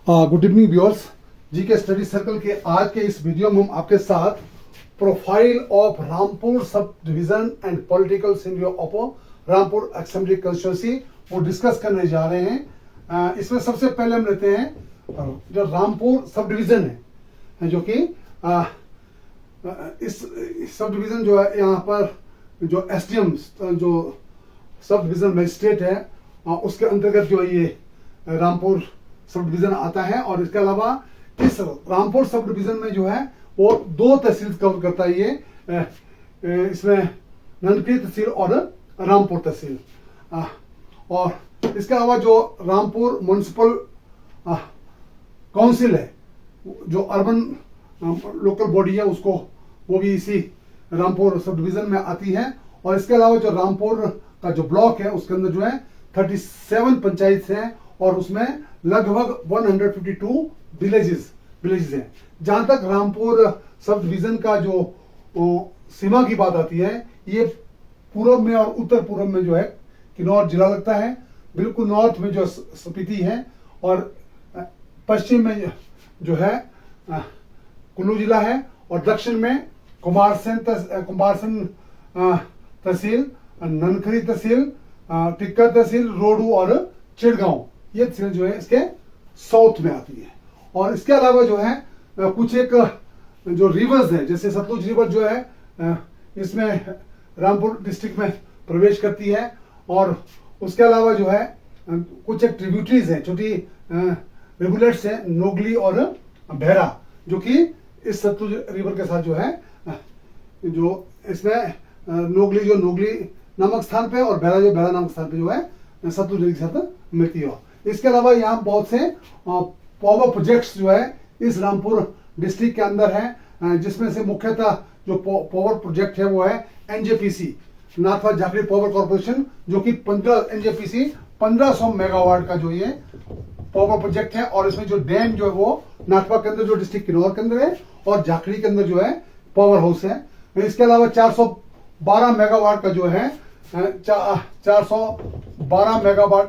Good evening viewers. GK study circle के आज के इस वीडियो में हम आपके साथ profile of Rampur sub division and political scenario of Rampur assembly constituency वो डिस्कस करने जा रहे हैं। इसमें सबसे पहले हम लेते हैं जो रामपुर सब डिवीजन है, जो कि इस सब डिवीजन जो है यहाँ पर जो एसडीएम जो सब डिवीजन मजिस्ट्रेट है उसके अंतर्गत जो ये रामपुर सब डिवीजन आता है। और इसके अलावा इस रामपुर सब डिवीजन में जो है वो दो तहसील कवर करता है ये इसमें ननकरी तहसील और रामपुर तहसील। और इसके अलावा जो रामपुर म्युनिसिपल काउंसिल है जो अर्बन लोकल बॉडी है उसको वो भी इसी रामपुर सब डिवीजन में आती है। और इसके अलावा जो रामपुर का जो ब्लॉक है उसके अंदर जो है 37 पंचायत हैं और उसमें लगभग 152 विलेजेस हैं। जहां तक रामपुर सब डिवीजन का जो सीमा की बात आती है, ये पूर्व में और उत्तर पूर्व में जो है किन्नौर जिला लगता है, बिल्कुल नॉर्थ में जो स्पीति है और पश्चिम में जो है कुल्लू जिला है और दक्षिण में कुमारसैन तहसील, ननखरी तहसील, टिक्कर तहसील, रोडू और चिड़गांव ये तहसील जो है इसके साउथ में आती है। और इसके अलावा जो है कुछ एक जो रिवर्स है, जैसे सतलुज रिवर जो है इसमें रामपुर डिस्ट्रिक्ट में प्रवेश करती है। और उसके अलावा जो है कुछ एक ट्रिब्यूटरीज हैं, छोटी रिवुलेट्स हैं, नोगली और भैरा, जो कि इस सतलुज रिवर के साथ जो है जो इसमें नोगली नामक स्थान पे और भैरा नामक स्थान पे जो है सतलुज रिवर के साथ मिलती है। इसके अलावा यहाँ बहुत से पावर प्रोजेक्ट्स जो है इस रामपुर डिस्ट्रिक्ट के अंदर है, जिसमें से मुख्यतः जो पावर प्रोजेक्ट है वो है NJPC, Nathpa Jhakri power corporation, जो कि 1500 मेगावाट का जो ये पावर प्रोजेक्ट है। और इसमें जो डैम जो है वो नाथपा के अंदर जो डिस्ट्रिक्ट किन्नौर के अंदर है और झाकड़ी के अंदर जो है पावर हाउस है। इसके अलावा 412 मेगावाट का जो है 412 मेगावाट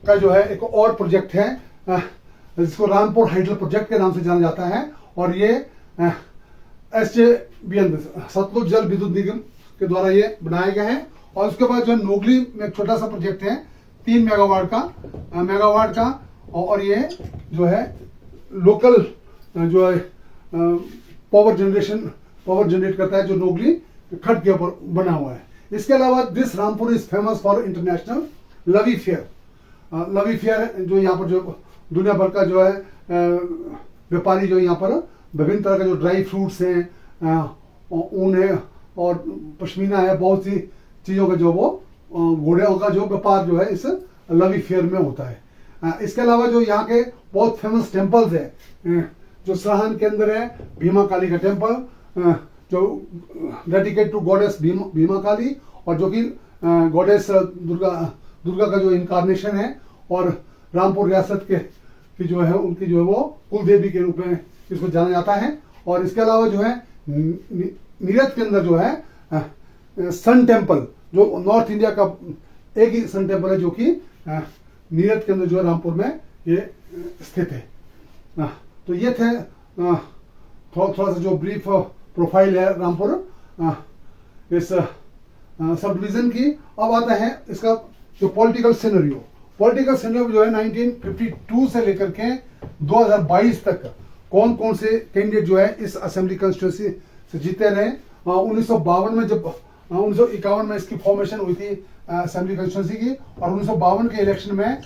का जो है एक और प्रोजेक्ट है जिसको रामपुर हाइडल प्रोजेक्ट के नाम से जाना जाता है। और ये SJVN सतलुज जल विद्युत निगम के द्वारा ये बनाया गया है। और उसके बाद जो नोगली में एक छोटा सा प्रोजेक्ट है 3 मेगावाट का और ये जो है लोकल जो है पावर जनरेट करता है, जो नोगली खड के ऊपर बना हुआ है। इसके अलावा this Rampur is famous for international Lavi fair जो यहाँ पर जो दुनिया भर का जो है व्यापारी जो यहाँ पर विभिन्न तरह के जो ड्राई फ्रूट्स हैं, ऊन है और पश्मीना है, बहुत सी चीजों का जो वो घोड़ों का जो व्यापार जो है इस लवी फेयर में होता है। इसके अलावा जो यहाँ के बहुत फेमस टेम्पल्स है, जो सराहन के अंदर है भीमा काली का टेम्पल, जो डेडिकेट टू गॉडेस भीमा काली, और जो कि गॉडेस दुर्गा का जो इनकारनेशन है और रामपुर रियासत की जो है उनकी जो है वो कुल देवी के रूप में इसको जाना जाता है। और इसके अलावा जो है नीरज के अंदर जो है सन टेम्पल, जो नॉर्थ इंडिया का एक ही सन टेम्पल है जो कि नीरज के अंदर जो है रामपुर में ये स्थित है। तो ये थे थोड़ा सा जो ब्रीफ प्रोफाइल है रामपुर इस सब डिवीजन की। अब आता है इसका जो पॉलिटिकल सिनेरियो जो है 1952 से लेकर के 2022 तक कौन कौन से कैंडिडेट जो है इस असेंबली कंस्टिट्यूंसी से जीते रहे। 1952 में जब 1951 में इसकी फॉर्मेशन हुई थी असेंबली कंस्टिट्यूंसी की, और 1952 के इलेक्शन में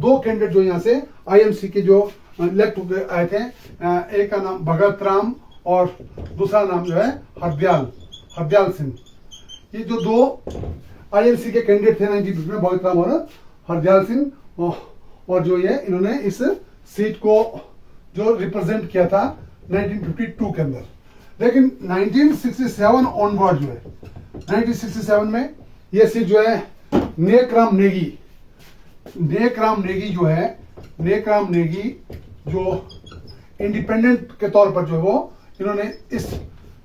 दो कैंडिडेट जो यहाँ से आईएमसी के जो इलेक्ट होकर आए थे, एक का नाम भगत राम और दूसरा नाम जो है हरदयाल सिंह। ये जो दो आईएमसी के कैंडिडेट थे 1950 में, भगत राम और हरदयाल सिंह, और जो ये इन्होंने इस सीट को जो रिप्रेजेंट किया था 1952 के अंदर। लेकिन 1967 ऑनवर्ड जो है 1967 में ये सीट जो है नेकराम नेगी जो इंडिपेंडेंट के तौर पर जो है वो इन्होंने इस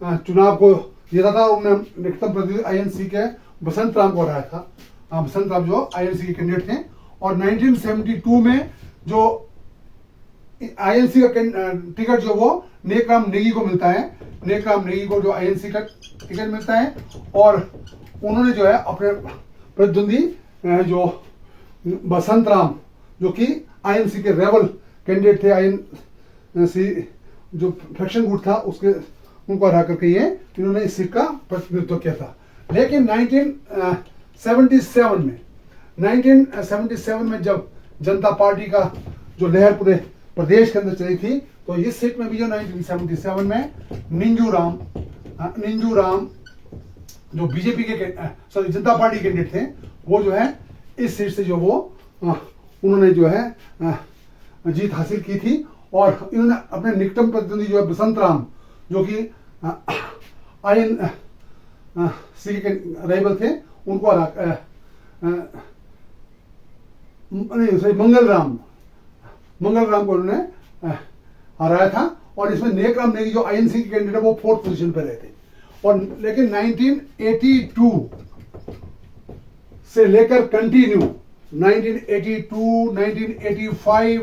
चुनाव को जीता था। उन्होंने निकटतम प्रतिनिधि आईएनसी के बसंत राम को हराया था। बसंत राम जो आईएनसी के कैंडिडेट थे। और 1972 में जो आईएनसी का टिकट जो वो नेकराम नेगी को मिलता है, नेकराम नेगी को जो आईएनसी का टिकट मिलता है, और उन्होंने जो है अपने प्रतिद्वंदी जो बसंत राम जो कि आईएनसी के रेबल कैंडिडेट थे, आईएनसी जो फ्रैक्शन गुट था उसके, उनको हरा करके ये इन्होंने इस सीट का प्रतिनिधित्व किया था। लेकिन 1977 में जब जनता पार्टी का जो लहर पूरे प्रदेश के अंदर चली थी, तो इस सीट में भी जो 1977 में निंजू राम जो बीजेपी के जनता पार्टी कैंडिडेट थे, वो जो है इस सीट से जो वो उन्होंने जो है जीत हासिल की थी, और इन्होंने अपने निकटम प्रतिद्वंदी जो है बसंत राम जो कि आईएनसी के राइवल थे, उनको मंगल राम को उन्होंने हराया था। और इसमें नेकराम नेगी जो आईएनसी के कैंडिडेट है वो 4th पोजीशन पर रहे थे। और लेकिन 1982 से लेकर कंटिन्यू 1982, 1985,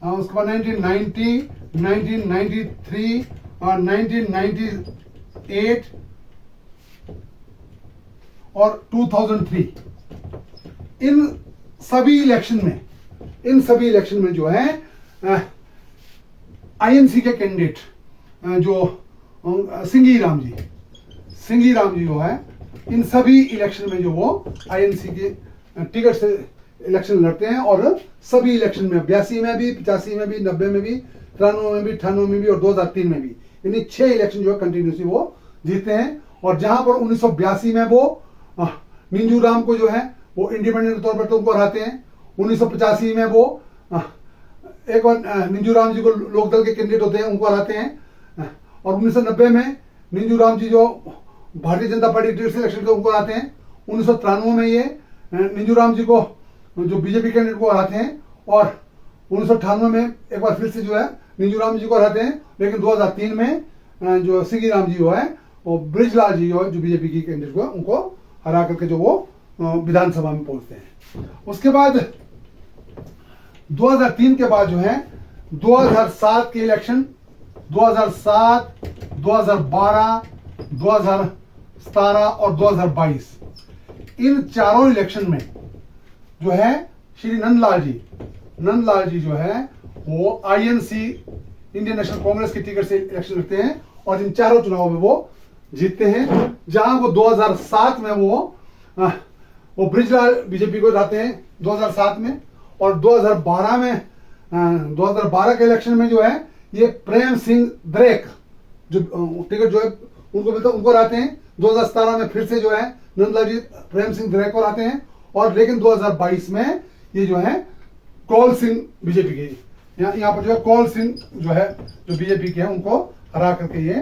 उसके बाद 1990, 1993 और 1998 और 2003, इन सभी इलेक्शन में जो है आईएनसी के कैंडिडेट जो सिंघी राम जी जो है, इन सभी इलेक्शन में जो वो आईएनसी के टिकट से इलेक्शन लड़ते हैं, और सभी इलेक्शन में 82 में भी, 85 में भी, 90 में भी, 93 में भी, 98 में भी और 2003 में भी, यानी 6 इलेक्शन जो है कंटिन्यूसली वो जीतते हैं। और जहां पर 1982 में वो निंजू राम को जो है वो इंडिपेंडेंट तौर पर तो उनको हराते हैं। 1985 में वो एक बार निंजू राम जी को लोकदल के कैंडिडेट होते हैं, उनको हराते हैं। और 1990 में निंजू राम जी जो भारतीय जनता पार्टी टिकट से इलेक्शन उनको हराते हैं। 1993 में ये निंजू राम जी को जो बीजेपी कैंडिडेट को हराते हैं, और 1998 में एक बार फिर से जो है निंजू राम जी को हराते हैं। लेकिन 2003 में जो सिंघी राम जी जो है वो ब्रिजलाल जी जो बीजेपी की कैंडिडेट को, उनको हरा करके जो वो विधानसभा में पहुंचते हैं। उसके बाद 2003 के बाद जो है 2007 के इलेक्शन, 2007, 2012, 2017 और 2022, इन चारों इलेक्शन में जो है श्री नंदलाल जी जो है वो आईएनसी इंडियन नेशनल कांग्रेस के टिकट से इलेक्शन लड़ते हैं, और इन चारों चुनावों में वो जीतते हैं। जहां वो 2007 में वो ब्रिजलाल बीजेपी को हराते हैं 2007 में, और 2012 के इलेक्शन में जो है ये प्रेम सिंह द्रेक जो टिकट जो है उनको मिलता है, उनको हराते हैं। 2017 में फिर से जो है नंदलाल जी प्रेम सिंह द्रेक को हराते हैं। और लेकिन 2022 में ये जो है कौल सिंह बीजेपी के, यहाँ पर जो है कौल सिंह जो है जो बीजेपी के हैं, उनको हरा करके ये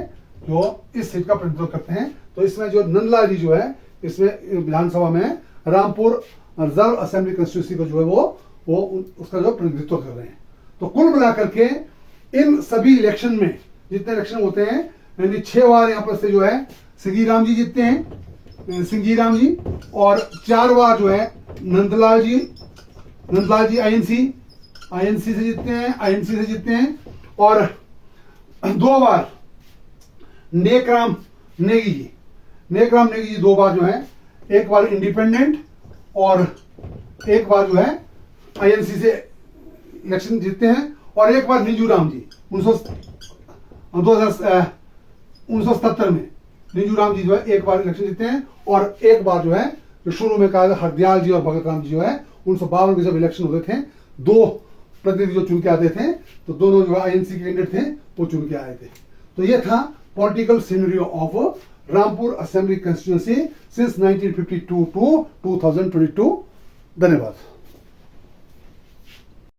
जो इस सीट का प्रतिनिधित्व करते हैं। तो इसमें जो नंदलाल जी जो है इसमें विधानसभा में रामपुर रिजर्व असेंबली कंस्टिट्यूंसी को जो है वो उसका जो प्रतिनिधित्व कर रहे हैं। तो कुल मिलाकर के इन सभी इलेक्शन में जितने इलेक्शन होते हैं, यानी 6 बार यहाँ पर से जो है सिंघी राम जी जीतते हैं, सिंघी राम जी, और 4 बार जो है नंदलाल जी आईएनसी से जीतते हैं, और 2 बार नेकराम नेगी जी 2 बार जो है, एक बार इंडिपेंडेंट और एक बार जो है आईएनसी से इलेक्शन जीतते हैं, और एक बार निंजू राम जी 1977 में निंजू राम जी जो है एक बार इलेक्शन जीतते हैं, और एक बार जो है जो शुरू में कहा हरदयाल जी और भगत राम जी जो है 1952 के जब इलेक्शन होते थे, 2 प्रतिनिधि जो चुन के आते थे, तो दोनों जो आईएनसी के कैंडिडेट थे वो चुन के आए थे। तो ये था political scenario of Rampur assembly constituency since 1952 to 2022। धन्यवाद।